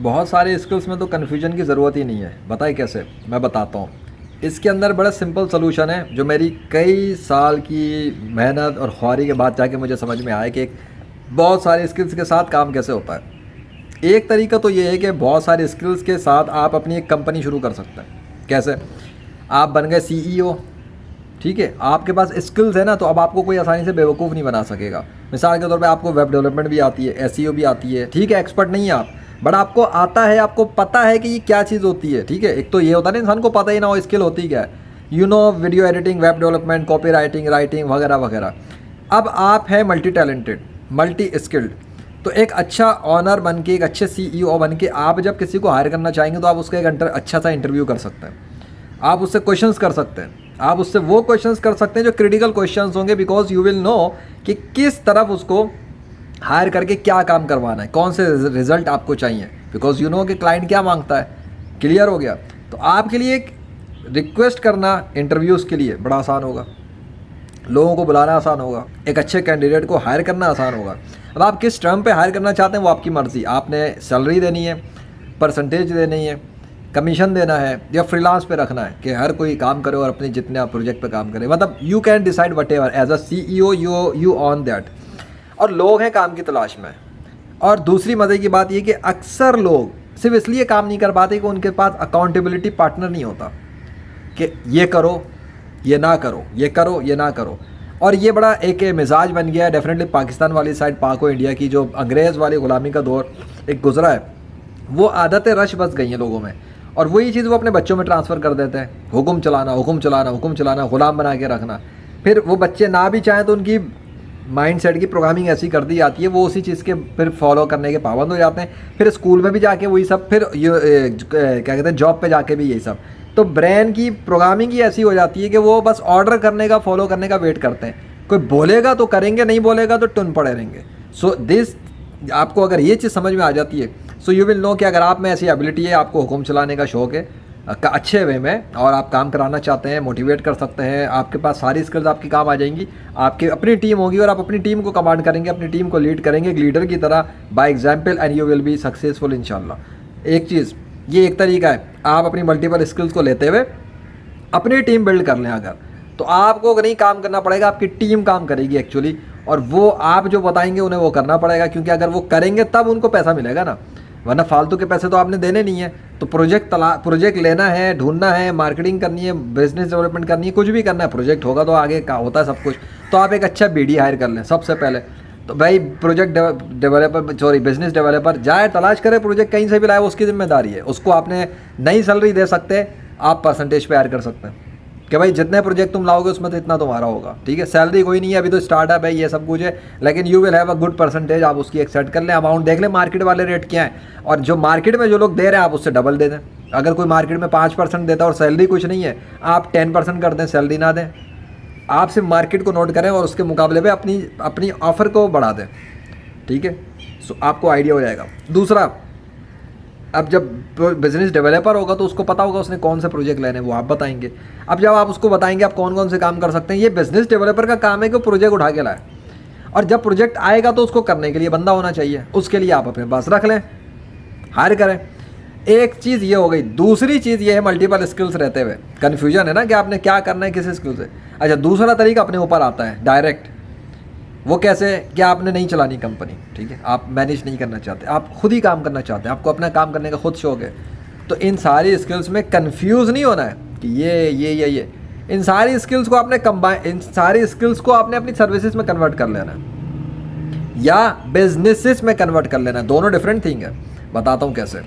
बहुत सारे स्किल्स में तो कन्फ्यूजन की ज़रूरत ही नहीं है। बताए कैसे? मैं बताता हूँ। इसके अंदर बड़ा सिंपल सोल्यूशन है जो मेरी कई साल की मेहनत और ख्वारी के बाद जाके मुझे समझ में आया कि एक बहुत सारे स्किल्स के साथ काम कैसे होता है। एक तरीका तो ये है कि बहुत सारे स्किल्स के साथ आप अपनी एक कंपनी शुरू कर सकते हैं। कैसे? आप बन गए सीईओ, ठीक है, आपके पास स्किल्स है ना, तो अब आपको कोई आसानी से बेवकूफ़ नहीं बना सकेगा। मिसाल के तौर पे आपको वेब डेवलपमेंट भी आती है, एसईओ भी आती है, ठीक है, एक्सपर्ट नहीं है आप, बट आपको आता है, आपको पता है कि ये क्या चीज़ होती है, ठीक है। एक तो ये होता है ना, इंसान को पता ही ना हो स्किल होती क्या है, video editing, web development, copy writing वगैरह वगैरह। अब आप हैं मल्टी टैलेंटेड, मल्टी स्किल्ड, तो एक अच्छा ऑनर बन के, एक अच्छे सीईओ बन के आप जब किसी को हायर करना चाहेंगे तो आप उसका एक अच्छा सा इंटरव्यू कर सकते हैं। आप उससे क्वेश्चंस कर सकते हैं, आप उससे वो क्वेश्चंस कर सकते हैं जो क्रिटिकल क्वेश्चंस होंगे, बिकॉज यू विल नो कि किस तरफ उसको हायर करके क्या काम करवाना है, कौन से रिजल्ट आपको चाहिए, बिकॉज यू नो कि क्लाइंट क्या मांगता है। क्लियर हो गया? तो आपके लिए एक रिक्वेस्ट करना इंटरव्यूज़ के लिए बड़ा आसान होगा, लोगों को बुलाना आसान होगा, एक अच्छे कैंडिडेट को हायर करना आसान होगा। अब आप किस टर्म पे हायर करना चाहते हैं वो आपकी मर्ज़ी। आपने सैलरी देनी है, परसेंटेज देनी है, कमीशन देना है, या फ्रीलांस पे रखना है कि हर कोई काम करे और अपने जितने आप प्रोजेक्ट पे काम करे, मतलब you can decide whatever as a CEO, you on that. और लोग हैं काम की तलाश में। और दूसरी मज़े की बात ये कि अक्सर लोग सिर्फ इसलिए काम नहीं कर पाते कि उनके पास अकाउंटेबिलिटी पार्टनर नहीं होता कि ये करो ये ना करो, ये करो ये ना करो। और ये बड़ा एक मिजाज बन गया है डेफिनेटली पाकिस्तान वाली साइड, पाक व इंडिया की जो अंग्रेज़ वाली ग़ुलामी का दौर एक गुजरा है, वो आदतें रश बस गई हैं लोगों में, और वही चीज़ वो अपने बच्चों में ट्रांसफ़र कर देते हैं। हुक्म चलाना, हुक्म चलाना, हुक्म चलाना, ग़ुलाम बना के रखना। फिर वो बच्चे ना भी चाहें तो उनकी माइंड सेट की प्रोग्रामिंग ऐसी कर दी जाती है, वो उसी चीज़ के फिर फॉलो करने के पाबंद हो जाते हैं। फिर स्कूल में भी जाके वही सब, फिर क्या कहते हैं जॉब पे जाके भी यही सब। तो ब्रेन की प्रोग्रामिंग ही ऐसी हो जाती है कि वो बस ऑर्डर करने का, फॉलो करने का वेट करते हैं। कोई बोलेगा तो करेंगे, नहीं बोलेगा तो टुन पड़े रहेंगे। सो दिस, आपको अगर ये चीज़ समझ में आ जाती है, सो यू विल नो कि अगर आप में ऐसी एबिलिटी है, आपको हुक्म चलाने का शौक़ है अच्छे वे में, और आप काम कराना चाहते हैं, मोटिवेट कर सकते हैं, आपके पास सारी स्किल्स आपकी काम आ जाएंगी, आपकी अपनी टीम होगी और आप अपनी टीम को कमांड करेंगे, अपनी टीम को लीड करेंगे एक लीडर की तरह by example, and you will be successful इंशाल्लाह। एक चीज़, ये एक तरीका है, आप अपनी मल्टीपल स्किल्स को लेते हुए अपनी टीम बिल्ड कर लें अगर, तो आपको नहीं काम करना पड़ेगा, आपकी टीम काम करेगी एक्चुअली, और वो आप जो बताएंगे उन्हें वो करना पड़ेगा, क्योंकि अगर वो करेंगे तब उनको पैसा मिलेगा ना, वरना फालतू के पैसे तो आपने देने नहीं है। तो प्रोजेक्ट लेना है, ढूंढना है, मार्केटिंग करनी है, बिजनेस डेवलपमेंट करनी है, कुछ भी करना है, प्रोजेक्ट होगा तो आगे का होता है सब कुछ। तो आप एक अच्छा बीडी हायर कर लें सबसे पहले। तो भाई बिजनेस डेवलपर जाए, तलाश करे प्रोजेक्ट, कहीं से भी लाए, उसकी जिम्मेदारी है। उसको आपने नई सैलरी दे सकते, आप परसेंटेज पे हायर कर सकते हैं कि भाई जितने प्रोजेक्ट तुम लाओगे उसमें तो इतना तुम्हारा होगा, ठीक है। सैलरी कोई नहीं है, अभी तो स्टार्टअप है, ये सब कुछ है, लेकिन you will have a good percentage. आप उसकी एक सेट कर लें, अमाउंट देख लें मार्केट वाले रेट क्या है, और जो मार्केट में जो लोग दे रहे हैं आप उससे डबल दे दें। अगर कोई मार्केट में 5% देता है और सैलरी कुछ नहीं है, आप 10% कर दें, सैलरी ना दें। आप सिर्फ मार्केट को नोट करें और उसके मुकाबले में अपनी ऑफ़र को बढ़ा दें, ठीक है। सो आपको आइडिया हो जाएगा। दूसरा, अब जब बिज़नेस डेवलपर होगा तो उसको पता होगा उसने कौन से प्रोजेक्ट लेने हैं, वो आप बताएंगे। अब जब आप उसको बताएंगे आप कौन कौन से काम कर सकते हैं, ये बिज़नेस डेवलपर का काम है कि प्रोजेक्ट उठा के लाए, और जब प्रोजेक्ट आएगा तो उसको करने के लिए बंदा होना चाहिए, उसके लिए आप अपने पास रख लें, हायर करें। एक चीज़ ये हो गई। दूसरी चीज़ ये है, मल्टीपल स्किल्स रहते हुए कन्फ्यूजन है ना कि आपने क्या करना है किस स्किल से। अच्छा, दूसरा तरीका अपने ऊपर आता है डायरेक्ट। वो कैसे? कि आपने नहीं चलानी कंपनी, ठीक है, आप मैनेज नहीं करना चाहते, आप खुद ही काम करना चाहते हैं, आपको अपना काम करने का खुद शौक है। तो इन सारी स्किल्स में कंफ्यूज नहीं होना है कि ये इन सारी स्किल्स को आपने इन सारी स्किल्स को आपने अपनी सर्विसेज में कन्वर्ट कर लेना है या बिजनेसेस में कन्वर्ट कर लेना है। दोनों डिफरेंट थिंग है। बताता हूँ कैसे।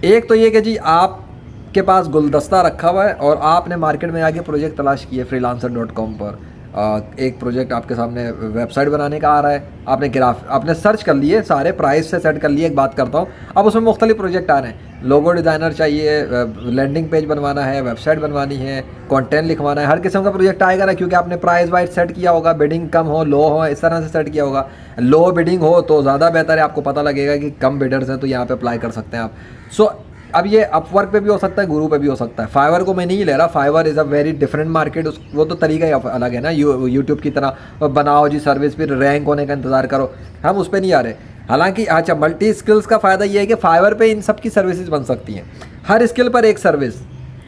एक तो ये कि जी आपके पास गुलदस्ता रखा हुआ है और आपने मार्केट में आके प्रोजेक्ट तलाश किए freelancer.com पर, एक प्रोजेक्ट आपके सामने वेबसाइट बनाने का आ रहा है, आपने सर्च कर लिए, सारे प्राइस से सेट कर लिए। एक बात करता हूँ, अब उसमें मुख्तलिफ प्रोजेक्ट आ रहे हैं, लोगो डिज़ाइनर चाहिए, लैंडिंग पेज बनवाना है, वेबसाइट बनवानी है, कंटेंट लिखवाना है, हर किस्म का प्रोजेक्ट आएगा ना, क्योंकि आपने प्राइस वाइज सेट किया होगा, बिडिंग कम हो, लो हो, इस तरह से सेट किया होगा। लो बिडिंग हो तो ज़्यादा बेहतर है, आपको पता लगेगा कि कम बिडर्स हैं तो यहाँ पर अप्लाई कर सकते हैं आप। सो अब ये अपवर्क पे भी हो सकता है, गुरु पे भी हो सकता है। फाइवर को मैं नहीं ले रहा, Fiverr is a very different market, वो तो तरीका ही अलग है ना। यूट्यूब की तरह बनाओ जी सर्विस, फिर रैंक होने का इंतज़ार करो, हम उस पर नहीं आ रहे। हालांकि अच्छा, मल्टी स्किल्स का फ़ायदा ये है कि फाइवर पे इन सब की सर्विसेज बन सकती हैं, हर स्किल पर एक सर्विस,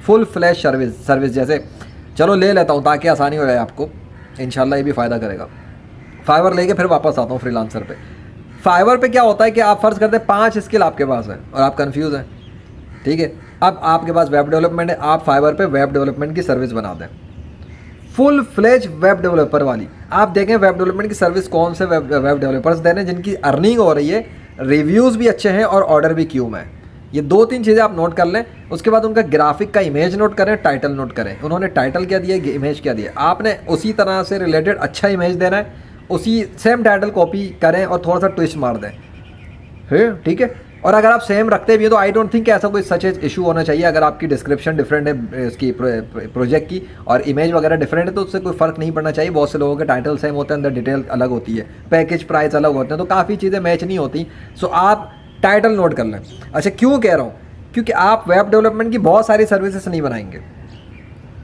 फुल फ्लैश सर्विस जैसे। चलो ले लेता हूँ ताकि आसानी हो जाए आपको, इंशाल्लाह ये भी फ़ायदा करेगा। फाइवर लेके फिर वापस आता हूँ फ्रीलांसर पे। फाइवर पे क्या होता है कि आप फ़र्ज़ करते हैं 5 स्किल आपके पास है और आप कंफ्यूज हैं, ठीक है। अब आपके पास वेब डेवलपमेंट है, आप फाइवर पे वेब डेवलपमेंट की सर्विस बना दें, फुल फ्लेज वेब डेवलपर वाली। आप देखें वेब डेवलपमेंट की सर्विस कौन से वेब डेवलपर्स दे रहे हैं जिनकी अर्निंग हो रही है, रिव्यूज़ भी अच्छे हैं और ऑर्डर भी क्यू में है। ये 2-3 चीज़ें आप नोट कर लें। उसके बाद उनका ग्राफिक का इमेज नोट करें, टाइटल नोट करें, उन्होंने टाइटल क्या दिया, इमेज क्या दिया, आपने उसी तरह से रिलेटेड अच्छा इमेज देना है, उसी सेम टाइटल कॉपी करें और थोड़ा सा ट्विस्ट मार दें, ठीक है। और अगर आप सेम रखते भी हो तो आई डोंट थिंक ऐसा कोई सच इशू होना चाहिए। अगर आपकी डिस्क्रिप्शन डिफरेंट है इसकी प्रोजेक्ट की और इमेज वगैरह डिफरेंट है तो उससे कोई फ़र्क नहीं पड़ना चाहिए। बहुत से लोगों के टाइटल सेम होते हैं, अंदर डिटेल अलग होती है, पैकेज प्राइस अलग होते हैं, तो काफ़ी चीज़ें मैच नहीं होती। सो आप टाइटल नोट कर लें। अच्छा, क्यों कह रहा हूँ, क्योंकि आप वेब डेवलपमेंट की बहुत सारी सर्विसेज नहीं बनाएंगे,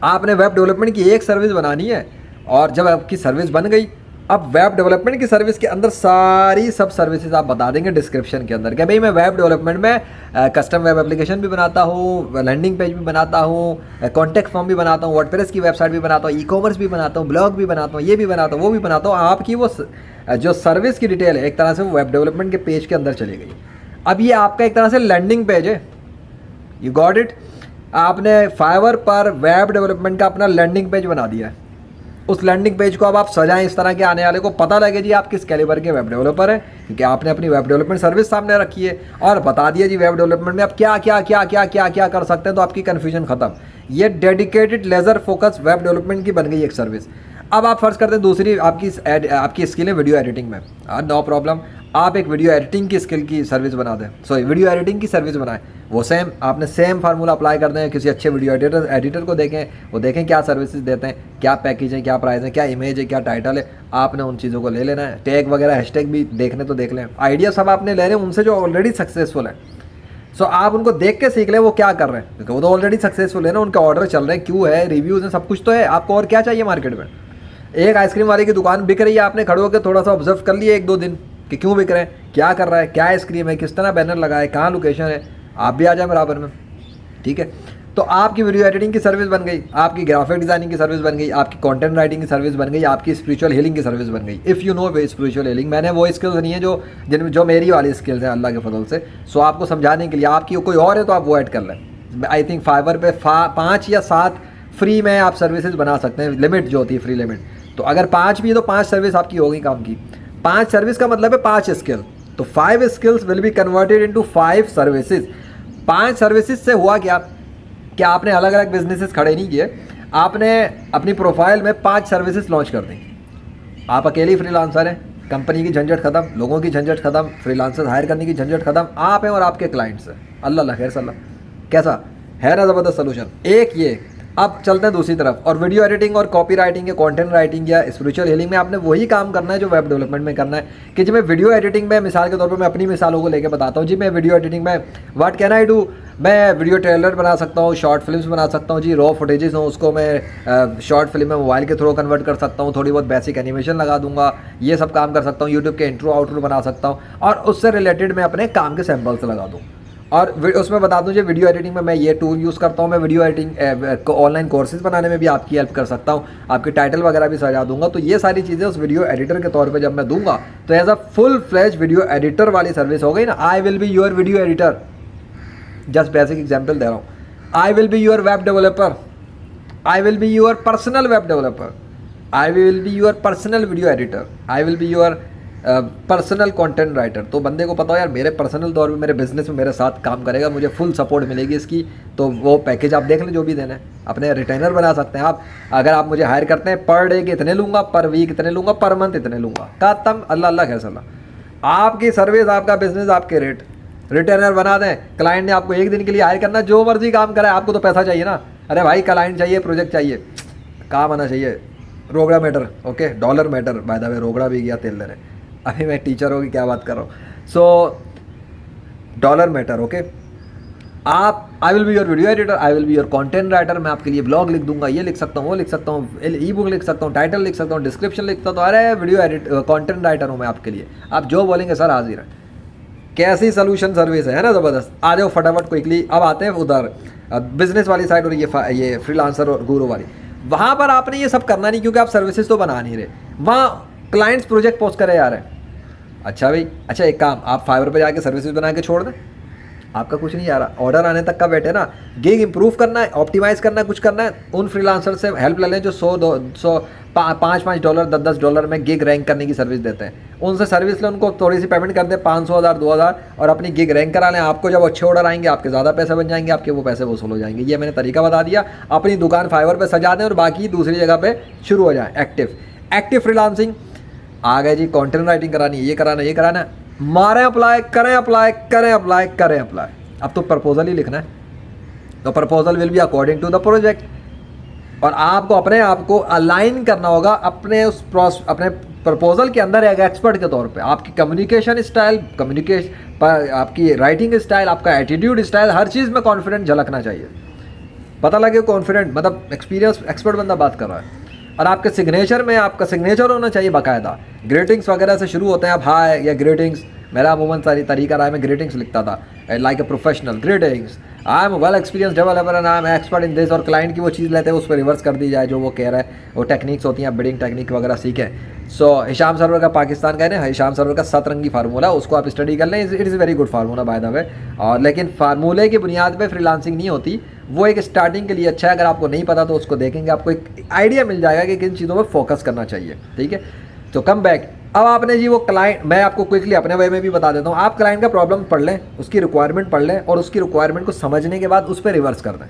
आपने वेब डेवलपमेंट की एक सर्विस बनानी है। और जब आपकी सर्विस बन गई, अब वेब डेवलपमेंट की सर्विस के अंदर सारी सब सर्विसेज आप बता देंगे डिस्क्रिप्शन के अंदर कि भाई मैं वेब डेवलपमेंट में कस्टम वेब एप्लीकेशन भी बनाता हूँ, लैंडिंग पेज भी बनाता हूँ, कॉन्टैक्ट फॉर्म भी बनाता हूँ, वर्डप्रेस की वेबसाइट भी बनाता हूँ, ई-कॉमर्स भी बनाता हूँ, ब्लॉग भी बनाता हूँ, ये भी बनाता हूँ, वो भी बनाता हूँ। आपकी वो जो सर्विस की डिटेल है एक तरह से वो वेब डेवलपमेंट के पेज के अंदर चली गई। अब ये आपका एक तरह से लैंडिंग पेज है, यू गॉट इट। आपने फाइवर पर वेब डेवलपमेंट का अपना लैंडिंग पेज बना दिया है। उस लैंडिंग पेज को अब आप सजाएं इस तरह के, आने वाले को पता लगे जी आप किस कैलिबर के वेब डेवलपर हैं, क्योंकि आपने अपनी वेब डेवलपमेंट सर्विस सामने रखी है और बता दिया जी वेब डेवलपमेंट में आप क्या क्या क्या क्या क्या क्या कर सकते हैं, तो आपकी कन्फ्यूजन खत्म। ये dedicated laser focus web development की बन गई एक सर्विस। अब आप फर्ज करते हैं दूसरी आपकी स्किल है वीडियो एडिटिंग में, नो प्रॉब्लम, आप एक वीडियो एडिटिंग की स्किल की सर्विस बना दें, सॉरी वीडियो एडिटिंग की सर्विस बनाएं। वो सेम आपने सेम फार्मूला अप्लाई कर दें, किसी अच्छे वीडियो एडिटर को देखें, वो देखें क्या सर्विसेज देते हैं, क्या पैकेज है, क्या प्राइस है, क्या इमेज है, क्या टाइटल है। आपने उन चीज़ों को ले लेना है, टैग वगैरह हैशटैग भी देखने तो देख लें, आइडिया सब आपने ले रहे हैं उनसे जो ऑलरेडी सक्सेसफुल है। सो आप उनको देख के सीख लें वो क्या कर रहे हैं, क्योंकि वो तो ऑलरेडी सक्सेसफुल है ना, उनके ऑर्डर चल रहे हैं, क्यों है, रिव्यूज़ हैं, सब कुछ तो है। आपको और क्या चाहिए मार्केट में। एक आइसक्रीम वाले की दुकान बिक रही है, आपने खड़े होकर थोड़ा सा ऑब्जर्व कर लिया 1-2 दिन कि क्यों बिक रहे हैं, क्या कर रहा है, क्या आइसक्रीम है, किस तरह बैनर लगा है, कहाँ लोकेशन है, आप भी आ जाए बराबर में, ठीक है। तो आपकी वीडियो एडिटिंग की सर्विस बन गई, आपकी ग्राफिक डिज़ाइनिंग की सर्विस बन गई, आपकी कंटेंट राइटिंग की सर्विस बन गई, आपकी स्पिरिचुअल हीलिंग की सर्विस बन गई। If you know spiritual healing, मैंने वो स्किल्स नहीं है जो मेरी वाली स्किल्स हैं अल्लाह के फजल से। सो आपको समझाने के लिए, आपकी कोई और है तो आप वो ऐड कर लें। आई थिंक फाइवर पे 5 या 7 फ्री में आप सर्विसेज बना सकते हैं, लिमिट जो होती है फ्री लिमिट। तो अगर 5 भी है तो 5 सर्विस आपकी होगी काम की। 5 सर्विस का मतलब है 5 स्किल, तो 5 skills will be converted into 5 services. 5 services से हुआ क्या कि आपने अलग अलग बिजनेसेस खड़े नहीं किए, आपने अपनी प्रोफाइल में 5 सर्विसेज लॉन्च कर दी। आप अकेले फ्रीलांसर हैं, कंपनी की झंझट खत्म, लोगों की झंझट खत्म, फ्रीलांसर हायर करने की झंझट खत्म, आप हैं और आपके क्लाइंट्स हैं। अल्लाह खैर सल्ला, कैसा है ना ज़बरदस्त सोल्यूशन। एक ये। अब चलते हैं दूसरी तरफ, और वीडियो एडिटिंग और कॉपी राइटिंग या कंटेंट राइटिंग या स्पिरिचुअल हीलिंग में आपने वही काम करना है जो वेब डेवलपमेंट में करना है। कि जी मैं वीडियो एडिटिंग में, मिसाल के तौर पे मैं अपनी मिसालों को लेकर बताता हूँ जी, मैं वीडियो एडिटिंग में व्हाट कैन आई डू, मैं वीडियो ट्रेलर बना सकता हूँ, शॉर्ट फिल्म्स बना सकता हूँ जी, रॉ फुटेजेस हो उसको मैं शॉर्ट फिल्म में मोबाइल के थ्रू कन्वर्ट कर सकता हूँ, थोड़ी बहुत बेसिक एनिमेशन लगा दूंगा, ये सब काम कर सकता हूँ, यूट्यूब के इंट्रो आउट्रो बना सकता हूँ, और उससे रिलेटेड मैं अपने काम के सैम्पल्स लगा दूँ। और उसमें बता दूं, वीडियो एडिटिंग में मैं ये टूल यूज़ करता हूँ, मैं वीडियो एडिटिंग ऑनलाइन कोर्सेज बनाने में भी आपकी हेल्प कर सकता हूँ, आपके टाइटल वगैरह भी सजा दूंगा। तो ये सारी चीज़ें उस वीडियो एडिटर के तौर पे जब मैं दूंगा तो as a full fledged video editor वाली सर्विस हो गई ना। I will be your video editor, just basic example दे रहा हूँ। I will be your web developer, I will be your personal web developer, I will be your personal video editor, I will be your personal content writer. तो बंदे को पता हो यार मेरे पर्सनल तौर पे मेरे बिजनेस में मेरे साथ काम करेगा, मुझे फुल सपोर्ट मिलेगी इसकी, तो वो पैकेज आप देख लें जो भी देना है, अपने रिटेनर बना सकते हैं आप। अगर आप मुझे हायर करते हैं पर डे के इतने लूँगा, पर वीक इतने लूँगा, पर मंथ इतने लूँगा, खत्म, अल्लाह खैर सल्ला। आपकी सर्विस, आपका बिजनेस, आपके रेट, रिटेनर बना दें। क्लाइंट ने आपको एक दिन के लिए हायर करना, जो मर्जी काम करे, आपको तो पैसा चाहिए ना। अरे भाई क्लाइंट चाहिए, प्रोजेक्ट चाहिए, काम आना चाहिए। रोगड़ा matter, okay, dollar matter, by the way रोगड़ा भी गया तेल लेने, अभी मैं टीचर हो की क्या बात कर रहा हूँ। सो डॉलर मैटर, ओके। आप, आई will be your video editor, I will be your content writer, मैं आपके लिए ब्लॉग लिख दूंगा, ये लिख सकता हूँ, वो लिख सकता हूँ, ई बुक लिख सकता हूँ, टाइटल लिख सकता हूँ, डिस्क्रिप्शन लिख सकता हूँ। अरे वीडियो कंटेंट राइटर हूँ मैं आपके लिए, आप जो बोलेंगे सर हाजिर है। कैसी सोल्यूशन सर्विस है ना, ज़बरदस्त। आ जाओ फटाफट क्विकली। अब आते हैं उधर बिजनेस वाली साइड और ये फ्रीलांसर और गुरु वाली। वहाँ पर आपने ये सब करना नहीं, क्योंकि आप सर्विसेज तो बना नहीं रहे। वहाँ क्लाइंट्स प्रोजेक्ट पोस्ट करे जा रहे हैं। अच्छा भाई, अच्छा एक काम, आप फाइवर पे जाके सर्विसेज बना के छोड़ दें, आपका कुछ नहीं आ रहा, ऑर्डर आने तक का बैठे ना। गिग इंप्रूव करना है, ऑप्टिमाइज करना है, कुछ करना है, उन फ्रीलांसर से हेल्प ले लें जो $5 $10 में गिग रैंक करने की सर्विस देते हैं। उनसे सर्विस लें, उनको थोड़ी सी पेमेंट कर दें, 500 1000 2000, और अपनी गिग रैंक करा लें। आपको जब अच्छे ऑर्डर आएंगे, आपके ज़्यादा पैसे बन जाएंगे, आपके वो पैसे वसूल हो जाएंगे। ये मैंने तरीका बता दिया। अपनी दुकान फाइवर पर सजा दें और बाकी दूसरी जगह पर शुरू हो जाए। एक्टिव फ्रीलांसिंग आ गए जी। कंटेंट राइटिंग करानी है, ये कराना है, ये कराना है, मारें अप्लाई, करें अप्लाई, करें अप्लाई, करें अप्लाई। अब तो प्रपोजल ही लिखना है, तो proposal will be according to the project. और आपको अपने आप को अलाइन करना होगा अपने अपने प्रपोजल के अंदर एक एक्सपर्ट के तौर पे। आपकी कम्युनिकेशन स्टाइल, आपकी राइटिंग स्टाइल, आपका एटीट्यूड स्टाइल, हर चीज़ में कॉन्फिडेंट झलकना चाहिए। पता लगे कॉन्फिडेंट मतलब एक्सपीरियंस एक्सपर्ट बंदा बात कर रहा है। और आपके सिग्नेचर में आपका सिग्नेचर होना चाहिए बाकायदा। ग्रीटिंग्स वगैरह से शुरू होते हैं, आप हाय या ग्रीटिंग्स। मेरा अमूमन सारी तरीका रहा है, मैं ग्रीटिंग्स लिखता था like a professional. Greetings, I am well experience developer and I am expert in this. और क्लाइंट की वो चीज़ लेते हैं, उस पर रिवर्स कर दी जाए जो वो कह रहा है। वो टेक्निक्स होती हैं, बिडिंग टेक्निक वगैरह सीखें। सो हिशाम सरवर का पाकिस्तान का है ना, हिशाम सरवर का 7 फार्मूला, उसको आप स्टडी कर लें। It is very good formula by the वे। और लेकिन फार्मूले की बुनियाद पे फ्रीलांसिंग नहीं होती, वो एक स्टार्टिंग के लिए अच्छा है। अगर आपको नहीं पता तो उसको देखेंगे, आपको एक आइडिया मिल जाएगा कि किन चीज़ों पर फोकस करना चाहिए। ठीक है, तो कम बैक। अब आपने जी वो क्लाइंट, मैं आपको क्विकली अपने वे में भी बता देता हूँ। आप क्लाइंट का प्रॉब्लम पढ़ लें, उसकी रिक्वायरमेंट पढ़ लें, और उसकी रिक्वायरमेंट को समझने के बाद उस पर रिवर्स कर दें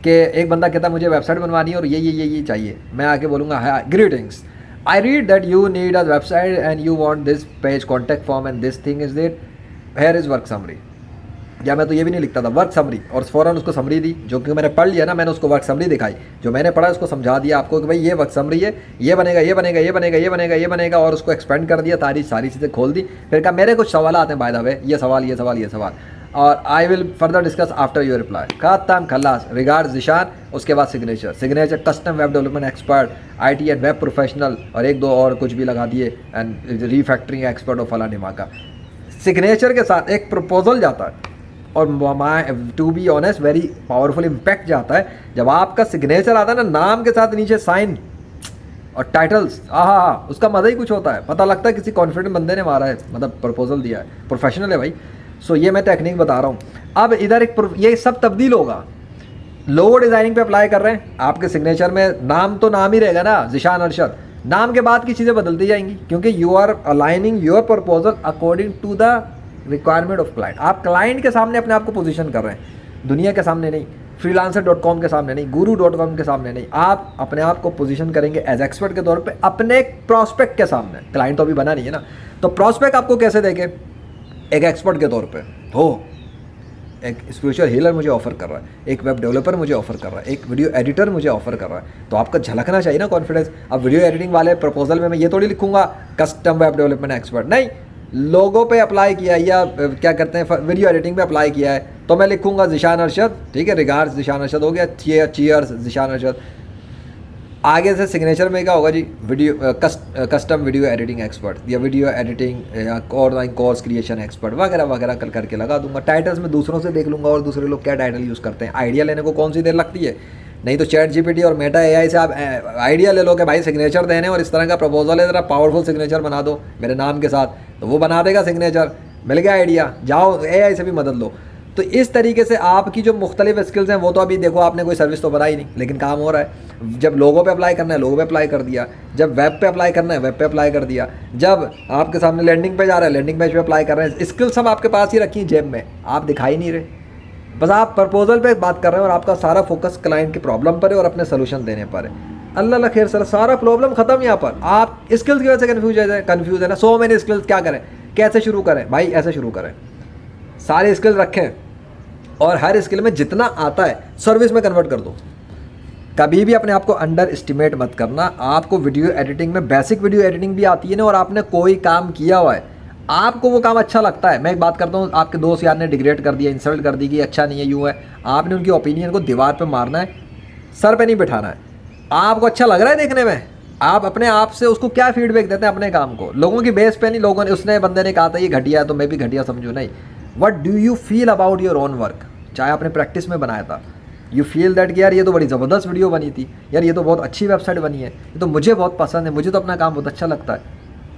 कि एक बंदा कहता है मुझे वेबसाइट बनवानी है और ये चाहिए। मैं आके बोलूँगा hi greetings, I read that you need a website and you want this page contact form and this thing is that, here is work summary. या मैं तो ये भी नहीं लिखता था, वर्क समरी, और फ़ौरन उसको समरी दी। जो कि मैंने पढ़ लिया ना, मैंने उसको वर्क समरी दिखाई। जो मैंने पढ़ा उसको समझा दिया आपको कि भाई ये वर्क समरी है, ये बनेगा, ये बनेगा, ये बनेगा, ये बनेगा, ये बनेगा, और उसको एक्सपेंड कर दिया, सारी चीज़ें खोल दी। फिर कहा मेरे कुछ सवाल आते हैं बाय द वे, ये सवाल, ये सवाल, ये सवाल, और I will further discuss after your reply. खत्म, खल्लास। रिगार्ड्स जिशान। उसके बाद signature custom web development expert, IT and web professional, और 1-2 और कुछ भी लगा दिए, एंड रीफैक्टरिंग एक्सपर्ट ऑफ फला ढिमाका। सिग्नेचर के साथ एक प्रपोजल जाता है, और to be honest very powerful impact जाता है जब आपका सिग्नेचर आता है ना, नाम के साथ नीचे साइन और टाइटल्स। उसका मज़ा ही कुछ होता है। पता लगता है किसी कॉन्फिडेंट बंदे ने मारा है, मतलब प्रपोजल दिया है, प्रोफेशनल है भाई। सो ये मैं टेक्निक बता रहा हूँ। अब इधर ये सब तब्दील होगा। लोगो डिज़ाइनिंग पे अप्लाई कर रहे हैं, आपके सिग्नेचर में नाम तो नाम ही रहेगा ना, जिशान अरशद। नाम के बाद की चीज़ें बदलती जाएंगी, क्योंकि you are aligning your proposal according to the requirement of client. आप क्लाइंट के सामने अपने आप को पोजीशन कर रहे हैं, दुनिया के सामने नहीं, freelancer.com के सामने नहीं, guru.com के सामने नहीं। आप अपने आप को पोजीशन करेंगे एज एक्सपर्ट के तौर पे अपने प्रॉस्पेक्ट के सामने। क्लाइंट तो अभी बना नहीं है ना, तो प्रॉस्पेक्ट आपको कैसे देखे, एक एक्सपर्ट के तौर पे हो। एक स्पिरिचुअल हीलर मुझे ऑफर कर रहा है, एक वेब डेवलपर मुझे ऑफर कर रहा है, एक वीडियो एडिटर मुझे ऑफर कर रहा है, तो आपका झलकना चाहिए ना कॉन्फिडेंस। अब वीडियो एडिटिंग वाले प्रपोजल में मैं ये थोड़ी लिखूंगा कस्टम वेब डेवलपमेंट एक्सपर्ट, नहीं। लोगो पे अप्लाई किया है या क्या करते हैं वीडियो एडिटिंग पे अप्लाई किया है, तो मैं लिखूंगा जिशान अरशद। ठीक है, रिगार्ड्स जिशान अरशद हो गया, चीयर्स जिशान अरशद। आगे से सिग्नेचर में क्या होगा जी, video custom video editing expert, या वीडियो एडिटिंग या ऑनलाइन कोर्स क्रिएशन एक्सपर्ट वगैरह वगैरह करके लगा दूंगा। टाइटल्स में दूसरों से देख लूँगा और दूसरे लोग क्या टाइटल यूज़ करते हैं। आइडिया लेने को कौन सी देर लगती है, नहीं तो ChatGPT और मेटा AI से आप आइडिया ले लो कि भाई सिग्नेचर देने और इस तरह का प्रपोजल है, ज़रा पावरफुल सिग्नेचर बना दो मेरे नाम के साथ, तो वो बना देगा सिग्नेचर। मिल गया आइडिया, जाओ AI से भी मदद लो। तो इस तरीके से आपकी जो मुख्तलिफ स्किल्स हैं वो तो अभी देखो आपने कोई सर्विस तो बनाई नहीं, लेकिन काम हो रहा है। जब लोगों पे अप्लाई करना है लोगों पे अप्लाई कर दिया, जब वेब पे अप्लाई करना है वेब पे अप्लाई कर दिया, जब आपके सामने लैंडिंग पेज आ रहा है लैंडिंग पेज पे अप्लाई कर रहे हैं। स्किल्स सब आपके पास ही रखी जेब में, आप दिखाई नहीं रहे, बस आप प्रपोजल पे बात कर रहे हैं और आपका सारा फोकस क्लाइंट की प्रॉब्लम पर है और अपने सोल्यूशन देने पर है। अल्लाह खैर सर, सारा प्रॉब्लम खत्म यहाँ पर। आप स्किल्स की वजह से कन्फ्यूज है ना, सो मैनी स्किल्स, क्या करें, कैसे शुरू करें भाई, ऐसे शुरू करें, सारे स्किल्स रखें और हर स्किल में जितना आता है सर्विस में कन्वर्ट कर दो। कभी भी अपने आप को अंडर एस्टिमेट मत करना। आपको वीडियो एडिटिंग में बेसिक वीडियो एडिटिंग भी आती है ना, और आपने कोई काम किया हुआ है, आपको वो काम अच्छा लगता है। मैं एक बात करता हूँ, आपके दोस्त यार ने डिग्रेड कर दिया, इंसल्ट कर दी कि अच्छा नहीं है, यूँ है, आपने उनकी ओपिनियन को दीवार पे मारना है, सर पे नहीं बिठाना है। आपको अच्छा लग रहा है देखने में, आप अपने आप से उसको क्या फीडबैक देते हैं अपने काम को, लोगों की बेस पे नहीं, लोगों ने उसने बंदे ने कहा था ये घटिया है तो मैं भी घटिया समझूँ, नहीं। What do you feel about your own work, चाहे आपने प्रैक्टिस में बनाया था, यू फील दैट कि यार ये तो बड़ी ज़बरदस्त वीडियो बनी थी, यार ये तो बहुत अच्छी वेबसाइट बनी है, ये तो मुझे बहुत पसंद है, मुझे तो अपना काम बहुत अच्छा लगता है।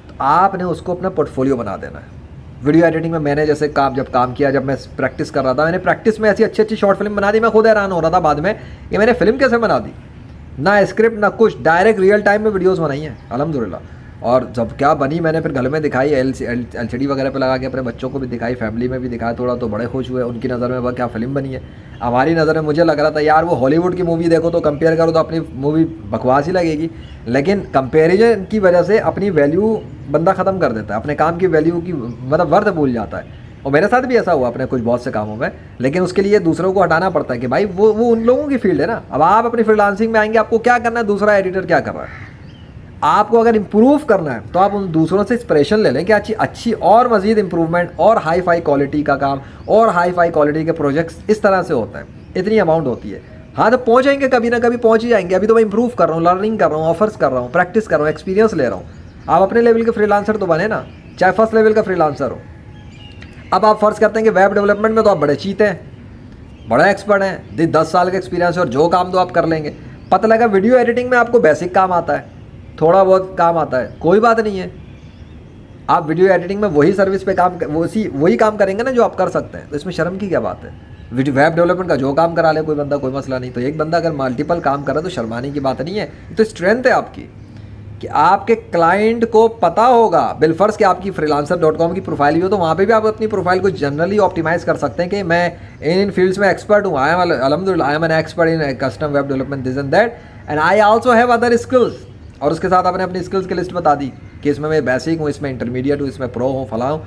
तो आपने उसको अपना पोर्टफोलियो बना देना है। वीडियो एडिटिंग में मैंने जैसे काम किया, जब मैं प्रैक्टिस कर रहा था, मैंने प्रैक्टिस में ऐसी अच्छी अच्छी शॉर्ट फिल्म बना दी, मैं खुद हैरान हो रहा था बाद में कि मैंने फिल्म कैसे बना दी, ना स्क्रिप्ट ना कुछ, डायरेक्ट रियल टाइम में वीडियोस बनाई हैं अल्हम्दुलिल्लाह। और जब क्या बनी मैंने फिर घर में दिखाई, LCD वगैरह पे लगा के अपने बच्चों को भी दिखाई, फैमिली में भी दिखाया थोड़ा, तो बड़े खुश हुए, उनकी नज़र में वह क्या फ़िल्म बनी है। हमारी नज़र में मुझे लग रहा था यार वो हॉलीवुड की मूवी देखो तो कंपेयर करो तो अपनी मूवी बकवास ही लगेगी, लेकिन कंपेरिजन की वजह से अपनी वैल्यू बंदा ख़त्म कर देता है, अपने काम की वैल्यू की मतलब वर्थ भूल जाता है। और मेरे साथ भी ऐसा हुआ अपने कुछ बहुत से कामों में, लेकिन उसके लिए दूसरों को हटाना पड़ता है कि भाई वो उन लोगों की फील्ड है ना। अब आप अपनी फ्रीलांसिंग में आएंगे, आपको क्या करना है, दूसरा एडिटर क्या कर रहा है, आपको अगर इम्प्रूव करना है तो आप उन दूसरों से इंस्पिरेशन ले लें कि अच्छी और मज़ीद इंप्रूवमेंट और हाई फाई क्वालिटी का काम और हाई फाई क्वालिटी के प्रोजेक्ट्स इस तरह से होता है, इतनी अमाउंट होती है। हाँ तो पहुँचेंगे, कभी ना कभी पहुँच ही जाएंगे। अभी तो मैं इंप्रूव कर रहा हूँ, लर्निंग कर रहा हूँ, ऑफर्स कर रहा हूँ, प्रैक्टिस कर रहा हूँ, एक्सपीरियंस ले रहा हूँ। आप अपने लेवल के फ्रीलांसर तो बने ना, चाहे फर्स्ट लेवल का फ्रीलांसर हो। अब आप फ़र्ज़ करते हैं कि वेब डेवलपमेंट में तो आप बड़े चीते हैं, बड़े एक्सपर्ट हैं, 10 साल का एक्सपीरियंस है और जो काम तो आप कर लेंगे। पता लगा वीडियो एडिटिंग में आपको बेसिक काम आता है, थोड़ा बहुत काम आता है, कोई बात नहीं है, आप वीडियो एडिटिंग में वही सर्विस पे काम वही काम करेंगे ना जो आप कर सकते हैं, तो इसमें शर्म की क्या बात है। वेब डेवलपमेंट का जो काम करा ले कोई बंदा, कोई मसला नहीं। तो एक बंदा अगर मल्टीपल काम करे तो शर्माने की बात नहीं है, तो स्ट्रेंथ है आपकी कि आपके क्लाइंट को पता होगा। बिलफर्स कि आपकी freelancer.com की प्रोफाइल भी हो तो वहाँ पे भी आप अपनी प्रोफाइल को जनरली ऑप्टिमाइज़ कर सकते हैं कि मैं इन फील्ड्स में एक्सपर्ट हूँ, आई एम अल्हम्दुलिल्लाह I am an expert in custom web development this and that and I also have other skills. और उसके साथ आपने अपनी स्किल्स की लिस्ट बता दी कि इसमें मैं बेसिक हूँ, इसमें इंटरमीडिएट हूँ, इसमें प्रो हूँ, फला हूँ।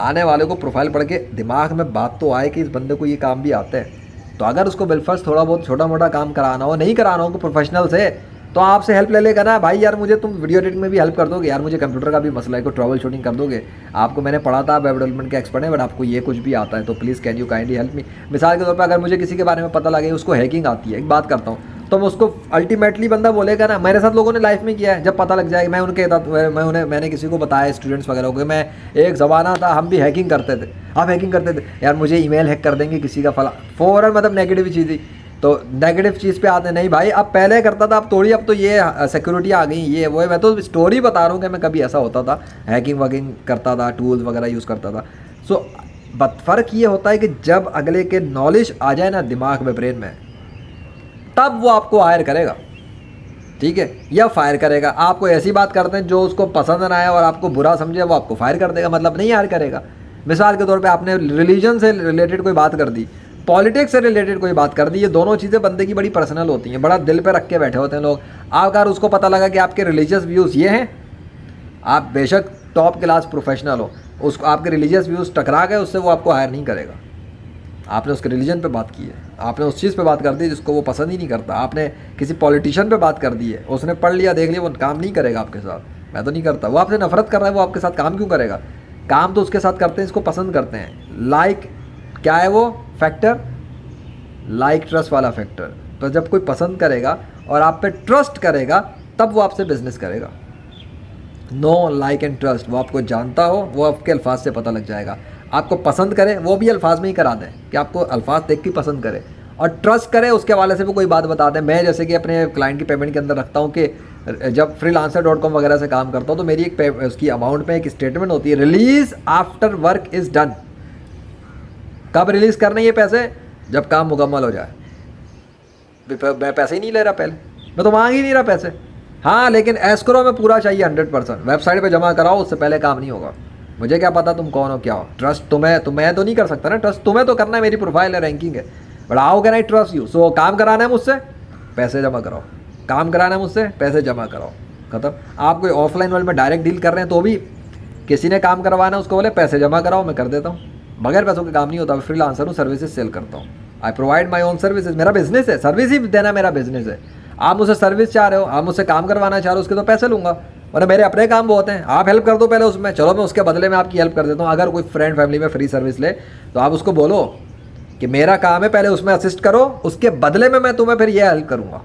आने वाले को प्रोफाइल पढ़ के दिमाग में बात तो आए कि इस बंदे को ये काम भी आता है। तो अगर उसको बिलफर्स थोड़ा बहुत छोटा मोटा काम कराना हो, नहीं कराना हो प्रोफेशनल से, तो आपसे हेल्प ले लेगा ना, भाई यार मुझे तुम वीडियो एडिटिंग में भी हेल्प कर दोगे, यार मुझे कंप्यूटर का भी मसला है, को ट्रबल शूटिंग कर दोगे, आपको मैंने पढ़ा था वेब डेवलपमेंट के एक्सपर्ट है बट आपको ये कुछ भी आता है, तो please can you kindly help me. मिसाल के तौर पर अगर मुझे किसी के बारे में पता लगे उसको हैकिंग आती है, एक बात करता हूँ, तो मैं उसको अल्टीमेटली बंदा बोलेगा ना, मेरे साथ लोगों ने लाइफ में किया है, जब पता लग जाएगा मैंने किसी को बताया स्टूडेंट्स वगैरह को, मैं एक ज़माना था हम भी हैकिंग करते थे, आप हैकिंग करते थे, यार मुझे ईमेल हैक कर देंगे किसी का फला, फ़ौरन मतलब नेगेटिव चीज़ थी। तो नेगेटिव चीज़ पे आते नहीं भाई, अब पहले करता था, अब थोड़ी, अब तो ये सिक्योरिटी आ गई, ये वो है। मैं तो स्टोरी बता रहा हूँ कि मैं कभी ऐसा होता था, हैकिंग वैकिंग करता था, टूल्स वगैरह यूज़ करता था। सो फ़र्क ये होता है कि जब अगले के नॉलेज आ जाए ना दिमाग में, ब्रेन में, तब वो आपको हायर करेगा, ठीक है, या फायर करेगा। आपको ऐसी बात करते हैं जो उसको पसंद ना आए और आपको बुरा समझे, वो आपको फायर कर देगा, मतलब नहीं हायर करेगा। मिसाल के तौर पे आपने रिलीजन से रिलेटेड कोई बात कर दी, पॉलिटिक्स से रिलेटेड कोई बात कर दी, ये दोनों चीज़ें बंदे की बड़ी पर्सनल होती हैं, बड़ा दिल पे रख के बैठे होते हैं लोग। अगर उसको पता लगा कि आपके रिलीजियस व्यूज़ ये हैं, आप बेशक टॉप क्लास प्रोफेशनल हो, उसको आपके रिलीजियस व्यूज़ टकरा गए, उससे वो आपको हायर नहीं करेगा। आपने उसके रिलीजन पे बात की है, आपने उस चीज़ पे बात कर दी जिसको वो पसंद ही नहीं करता, आपने किसी पॉलिटिशियन पे बात कर दी है, उसने पढ़ लिया देख लिया, वो काम नहीं करेगा आपके साथ। मैं तो नहीं करता, वो आपसे नफरत कर रहा है, वो आपके साथ काम क्यों करेगा। काम तो उसके साथ करते हैं इसको पसंद करते हैं। लाइक क्या है वो फैक्टर, लाइक ट्रस्ट वाला फैक्टर। तो जब कोई पसंद करेगा और आप पे ट्रस्ट करेगा तब वो आपसे बिजनेस करेगा। नो लाइक एंड ट्रस्ट, वो आपको जानता हो, वो आपके अल्फाज से पता लग जाएगा। आपको पसंद करे वो भी अल्फाज में ही करा दें कि आपको अल्फाज देख के पसंद करे, और ट्रस्ट करे उसके हवाले से भी कोई बात बता दें। मैं जैसे कि अपने क्लाइंट की पेमेंट के अंदर रखता हूँ कि जब freelancer.com वगैरह से काम करता हूँ तो मेरी एक उसकी अमाउंट में एक स्टेटमेंट होती है, release after work is done. कब रिलीज़ करने ये पैसे, जब काम मुकम्मल हो जाए। मैं पैसे ही नहीं ले रहा, पहले मैं तो मांग ही नहीं रहा पैसे। हाँ लेकिन एस्क्रो में पूरा चाहिए 100%, वेबसाइट पे जमा कराओ, उससे पहले काम नहीं होगा। मुझे क्या पता तुम कौन हो क्या हो, ट्रस्ट तुम्हें तो नहीं कर सकता ना, ट्रस्ट तुम्हें तो करना है, मेरी प्रोफाइल है, रैंकिंग है, but how can I trust you. So काम कराना है मुझसे, पैसे जमा कराओ, काम कराना है मुझसे, पैसे जमा कराओ, खत्म। आप कोई ऑफलाइन वर्ल्ड में डायरेक्ट डील कर रहे हैं तो भी किसी ने काम करवाना है, उसको बोले पैसे जमा कराओ, मैं कर देता हूँ। बगैर पैसों के काम नहीं होता। मैं फ्रीलांसर हूँ, सर्विसेज सेल करता हूँ, I provide my own services, मेरा बिजनेस है, सर्विस ही देना मेरा बिजनेस है। आप मुझसे सर्विस चाह रहे हो, आप मुझसे काम करवाना चाह रहे हो, उसके तो पैसे लूँगा, वरना मेरे अपने काम बहुत हैं। आप हेल्प कर दो पहले उसमें, चलो मैं उसके बदले में आपकी हेल्प कर देता हूँ। अगर कोई फ्रेंड फैमिली में फ्री सर्विस ले तो आप उसको बोलो कि मेरा काम है, पहले उसमें असिस्ट करो, उसके बदले में मैं तुम्हें फिर ये हेल्प करूँगा।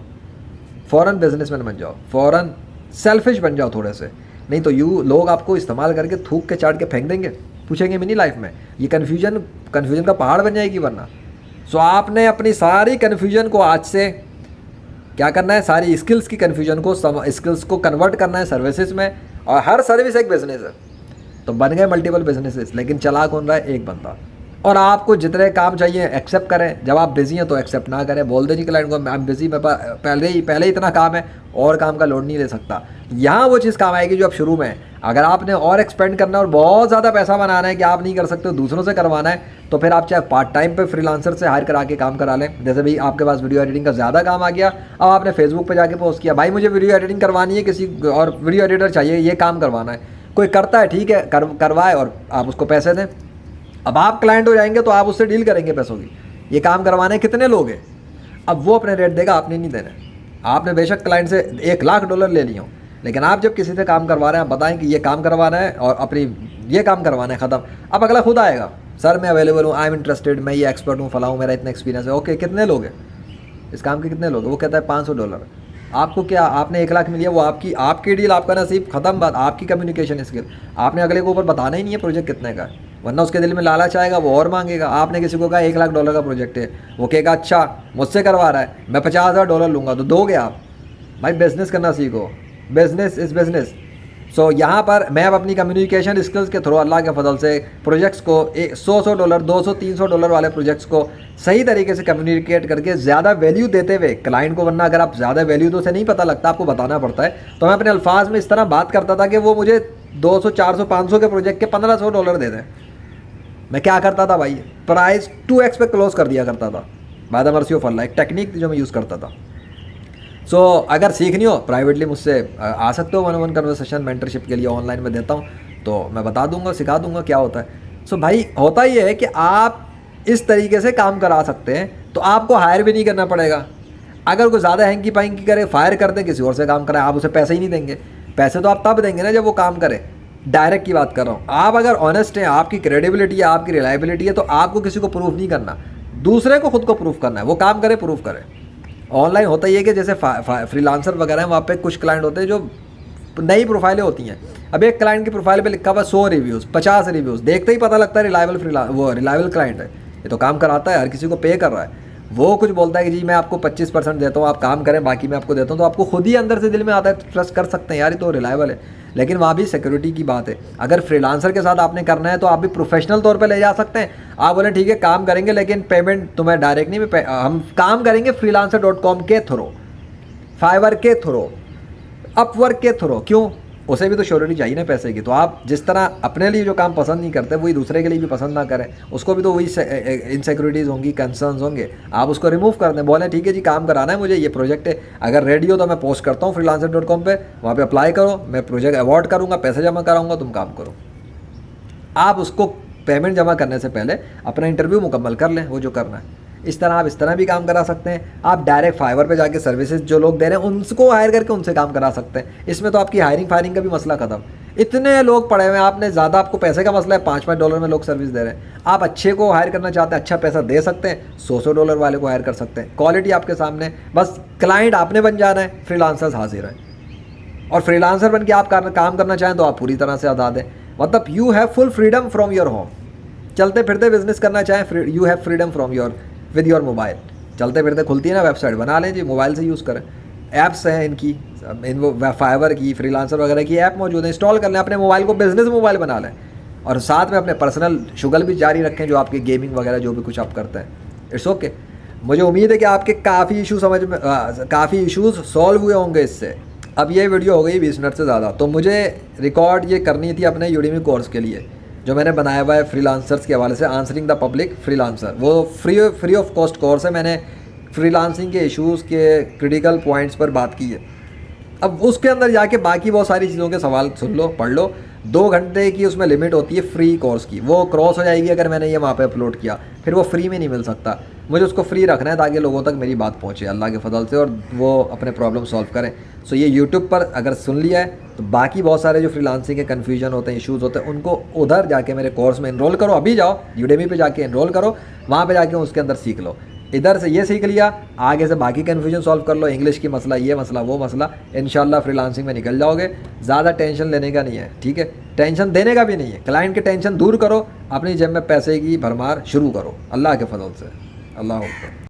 फ़ौरन बिजनेसमैन बन जाओ, फ़ौरन सेल्फिश बन जाओ थोड़े से, नहीं तो लोग आपको इस्तेमाल करके थूक के चाट के फेंक देंगे, पूछेंगे मिनी लाइफ में, ये कन्फ्यूजन का पहाड़ बन जाएगी वरना। सो आपने अपनी सारी कन्फ्यूजन को आज से क्या करना है, सारी स्किल्स की कन्फ्यूजन को स्किल्स को कन्वर्ट करना है सर्विसेज में, और हर सर्विस एक बिजनेस है। तो बन गए मल्टीपल बिजनेसेस, लेकिन चला कौन रहा है, एक बंदा। और आपको जितने काम चाहिए एक्सेप्ट करें, जब आप बिजी हैं तो एक्सेप्ट ना करें, बोल दें जी क्लाइंट को मैं बिजी, मैं पहले ही इतना काम है और काम का लोड नहीं ले सकता। यहाँ वो चीज़ काम आएगी जो अब शुरू में है। अगर आपने और एक्सपेंड करना है और बहुत ज़्यादा पैसा बनाना है कि आप नहीं कर सकते, दूसरों से करवाना है, तो फिर आप चाहे पार्ट टाइम पे फ्रीलांसर से हायर करा के काम करा लें। जैसे भाई आपके पास वीडियो एडिटिंग का ज़्यादा काम आ गया, अब आपने फेसबुक पे जाके पोस्ट किया भाई मुझे वीडियो एडिटिंग करवानी है, किसी और वीडियो एडिटर चाहिए, ये काम करवाना है, कोई करता है ठीक है करवाए और आप उसको पैसे दें। अब आप क्लाइंट हो जाएंगे तो आप उससे डील करेंगे पैसों की, ये काम करवाने कितने लोग हैं, अब वो अपने रेट देगा, आपने नहीं देना। आपने बेशक क्लाइंट से $1,00,000 ले लिया हो, लेकिन आप जब किसी से काम करवा रहे हैं, आप बताएं कि ये काम करवाना है और अपनी ये काम करवाना है, ख़त्म। अब अगला खुद आएगा, सर मैं अवेलेबल हूँ, आई एम इंटरेस्टेड, मैं ये एक्सपर्ट हूँ, फलाऊँ, मेरा इतना एक्सपीरियंस है, ओके कितने लोग हैं इस काम के, कितने लोग हैं, वो कहता है $500। आपको क्या, आपने 1,00,000 मिल लिया, वो आपकी डील, आपका नसीब, खत्म बात, आपकी कम्युनिकेशन स्किल। आपने अगले को ऊपर बताना ही नहीं है प्रोजेक्ट कितने का है, वरना उसके दिल में लालच आएगा, वो और मांगेगा। आपने किसी को कहा $1,00,000 का प्रोजेक्ट है, वो कहेगा अच्छा मुझसे करवा रहा है, मैं $50,000 लूँगा, तो दोगे आप? भाई बिजनेस करना सीखो, बिजनेस इज़ बिजनेस। सो यहाँ पर मैं अब अपनी कम्युनिकेशन स्किल्स के थ्रू अल्लाह के फजल से प्रोजेक्ट्स को $100 $200 $300 वाले प्रोजेक्ट्स को सही तरीके से कम्युनिकेट करके ज़्यादा वैल्यू देते हुए क्लाइंट को, वरना अगर आप ज़्यादा वैल्यू तो उसे नहीं पता लगता, आपको बताना पड़ता है। तो मैं अपने अल्फाज में इस तरह बात करता था कि वो मुझे 200 400 500 के प्रोजेक्ट के $1,500 दे दें। मैं क्या करता था भाई, प्राइस 2x पे क्लोज कर दिया करता था, बाय द मर्सी ऑफ अल्लाह, एक टेक्निक जो मैं यूज़ करता था। सो अगर सीखनी हो प्राइवेटली मुझसे आ सकते हो, 1-on-1 कन्वर्सेशन मेंटरशिप के लिए ऑनलाइन में देता हूँ, तो मैं बता दूंगा, सिखा दूंगा क्या होता है। सो भाई होता ये है कि आप इस तरीके से काम करा सकते हैं, तो आपको हायर भी नहीं करना पड़ेगा। अगर कोई ज़्यादा हैंकी पाइंकी करे, फायर कर दे, किसी और से काम कराए, आप उसे पैसे ही नहीं देंगे। पैसे तो आप तब देंगे ना जब वो काम करे, डायरेक्ट की बात कर रहा हूँ। आप अगर ऑनेस्ट हैं, आपकी क्रेडिबिलिटी है, आपकी रिलायबिलिटी है, तो आपको किसी को प्रूफ नहीं करना, दूसरे को खुद को प्रूफ करना है, वो काम करे प्रूफ करे। ऑनलाइन होता ही है कि जैसे फ्रीलांसर वगैरह हैं, वहाँ पे कुछ क्लाइंट होते हैं जो नई प्रोफाइलें होती हैं। अब एक क्लाइंट की प्रोफाइल पे लिखा हुआ 100 रिव्यूज़ 50 रिव्यूज़, देखते ही पता लगता है रिलायबल क्लाइंट है, ये तो काम कराता है, हर किसी को पे कर रहा है। वो कुछ बोलता है कि जी मैं आपको 25% देता हूँ, आप काम करें, बाकी मैं आपको देता हूँ, तो आपको खुद ही अंदर से दिल में आता है, ट्रस्ट कर सकते हैं यार ये तो रिलायबल है। लेकिन वहाँ भी सिक्योरिटी की बात है। अगर फ्रीलांसर के साथ आपने करना है तो आप भी प्रोफेशनल तौर पे ले जा सकते हैं। आप बोलें ठीक है काम करेंगे, लेकिन पेमेंट तुम्हें डायरेक्ट नहीं, हम काम करेंगे freelancer.com के थ्रू, फाइवर के थ्रू, अपवर्क के थ्रू। क्यों? उसे भी तो श्योरिटी चाहिए ना पैसे की। तो आप जिस तरह अपने लिए जो काम पसंद नहीं करते वही दूसरे के लिए भी पसंद ना करें, उसको भी तो वही इनसिक्योरिटीज़ होंगी, कंसर्न्स होंगे, आप उसको रिमूव कर दें। बोलें ठीक है जी काम कराना है मुझे, ये प्रोजेक्ट है, अगर रेडी हो तो मैं पोस्ट करता हूँ freelancer.com पे, वहाँ पे अप्लाई करो, मैं प्रोजेक्ट अवॉर्ड करूँगा, पैसे जमा कराऊँगा, तुम काम करो। आप उसको पेमेंट जमा करने से पहले अपना इंटरव्यू मुकम्मल कर लें, वो जो करना है। इस तरह आप इस तरह भी काम करा सकते हैं। आप डायरेक्ट फाइवर पे जाके सर्विसेज जो लोग दे रहे हैं उनको हायर करके उनसे काम करा सकते हैं। इसमें तो आपकी हायरिंग फायरिंग का भी मसला खत्म। इतने लोग पड़े हुए हैं, आपने ज़्यादा, आपको पैसे का मसला है, $5 में लोग सर्विस दे रहे हैं। आप अच्छे को हायर करना चाहते हैं, अच्छा पैसा दे सकते हैं, $100 वाले को हायर कर सकते हैं। क्वालिटी आपके सामने, बस क्लाइंट आपने बन जाना है, फ्रीलांसर्स हाजिर हैं। और फ्रीलांसर बन के आप काम करना चाहें तो आप पूरी तरह से आज़ाद हैं, मतलब you have full freedom from your home. चलते फिरते बिजनेस करना चाहें, you have freedom from with your mobile. चलते फिरते खुलती है ना वेबसाइट, बना लें जी, मोबाइल से यूज़ करें। ऐप्स हैं इनकी, फाइवर की, फ्रीलांसर वगैरह की ऐप मौजूद है, इंस्टॉल कर लें, अपने मोबाइल को बिजनेस मोबाइल बना लें, और साथ में अपने पर्सनल शुगल भी जारी रखें, जो आपके गेमिंग वगैरह जो भी कुछ आप करते हैं। It's okay. मुझे उम्मीद है कि आपके काफ़ी इशूज़ सॉल्व हुए होंगे इससे। अब ये वीडियो हो गई 20 मिनट से ज़्यादा, तो मुझे रिकॉर्ड ये करनी थी अपने यूडेमी कोर्स के लिए, जो मैंने बनाया हुआ है फ्रीलांसर्स के हवाले से, आंसरिंग द पब्लिक फ्रीलांसर। वो फ्री ऑफ कॉस्ट कोर्स है। मैंने फ्रीलांसिंग के इश्यूज़ के क्रिटिकल पॉइंट्स पर बात की है। अब उसके अंदर जाके बाकी बहुत सारी चीज़ों के सवाल सुन लो, पढ़ लो। 2 घंटे की उसमें लिमिट होती है फ्री कोर्स की, वो क्रॉस हो जाएगी अगर मैंने ये वहाँ पे अपलोड किया, फिर वो फ्री में नहीं मिल सकता। मुझे उसको फ्री रखना है ताकि लोगों तक मेरी बात पहुँचे अल्लाह के फजल से, और वो अपने प्रॉब्लम सॉल्व करें। सो ये यूट्यूब पर अगर सुन लिया है तो बाकी बहुत सारे जो फ्रीलांसिंग के कन्फ्यूजन होते हैं, इश्यूज़ होते हैं, उनको उधर जाके मेरे कोर्स में इनरोल करो। अभी जाओ यूडेमी पे जाके इनरोल करो, वहाँ पे जाके उसके अंदर सीख लो। इधर से ये सीख लिया, आगे से बाकी कन्फ्यूजन सॉल्व कर लो, इंग्लिश की मसला, ये मसला, वो मसला, इंशाल्लाह फ्रीलांसिंग में निकल जाओगे। ज़्यादा टेंशन लेने का नहीं है, ठीक है, टेंशन देने का भी नहीं है। क्लाइंट के टेंशन दूर करो, अपनी जेब में पैसे की भरमार शुरू करो अल्लाह के फजल से। अल्लाह हाफ़िज़।